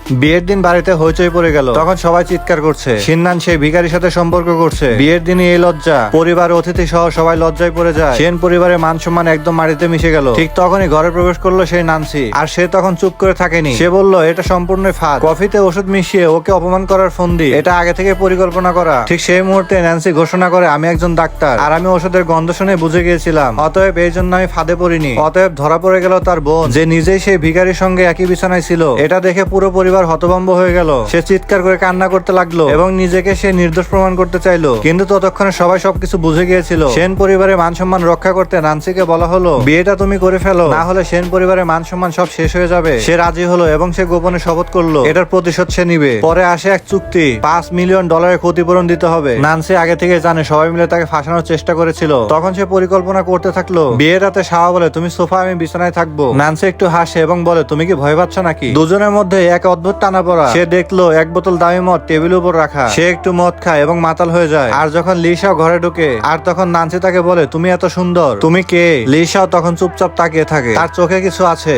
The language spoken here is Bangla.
বিয়ের দিন বাড়িতে হইচই পড়ে গেল। তখন সবাই চিৎকার করছে, সিন্নান সেই ভিখারির সাথে সম্পর্ক করছে। বিয়ের দিনই এই লজ্জা, পরিবার অতিথি সহ সবাই লজ্জায় পড়ে যায়। সেন পরিবারের মান সম্মান একদম মাটিতে মিশে গেল। ঠিক তখনই ঘরে প্রবেশ করলো সেই নান্সি, আর সে তখন চুপ করে থাকেনি। সে বলল এটা সম্পূর্ণ ফাঁদ, কফিতে ওষুধ মিশিয়ে ওকে অপমান করার ফন্দি, এটা আগে থেকে পরিকল্পনা করা। ঠিক সেই মুহূর্তে ন্যান্সি ঘোষণা করে, আমি একজন ডাক্তার, আর আমি ওষুধের গন্ধ শুনে বুঝে গিয়েছিলাম, অতএব এই জন্য আমি ফাঁদে পড়িনি। অতএব ধরা পড়ে গেল তার বোন, যে নিজেই সেই ভিখারির সঙ্গে একই বিছানায় ছিল। এটা দেখে পুরো পরিবার হতভম্ব হয়ে গেল। সে চিৎকার করে কান্না করতে লাগলো এবং নিজেকে সে নির্দোষ প্রমাণ করতে চাইলো। কিন্তু ততক্ষণে সবাই সবকিছু বুঝে গিয়েছিল। সেন পরিবারের মান সম্মান রক্ষা করতে নান্সিকে বলা হলো, বিয়েটা তুমি করে ফেলো, না হলে সেন পরিবারের মান সম্মান সব শেষ হয়ে যাবে। সে রাজি হলো এবং সে গোপনে শপথ করলো এটার প্রতিশোধ সে নিবে। পরে আসে এক চুক্তি, $5 মিলিয়ন ক্ষতিপূরণ দিতে হবে। নান্সি আগে থেকে জানে সবাই মিলে তাকে ফাঁসানোর চেষ্টা করেছিল। তখন সে পরিকল্পনা করতে থাকলো। বিয়ের রাতে শাওয়া বলে, তুমি সোফা, আমি বিছানায় থাকবো। নান্সি একটু হাসে এবং বলে, তুমি কি ভয় পাচ্ছ নাকি? দুজনের মধ্যে এক অদ্ভুত টানাপড়া। সে দেখলো এক বোতল দামি মদ টেবিল উপর রাখা। সে একটু মদ খায় এবং মাতাল হয়ে যায়। আর যখন লিসাও ঘরে ঢুকে, আর তখন নান্সি তাকে বলে, তুমি এত সুন্দর, তুমি কে? লিসাও তখন চুপচাপ তাকিয়ে থাকে, তার চোখে কিছু আছে।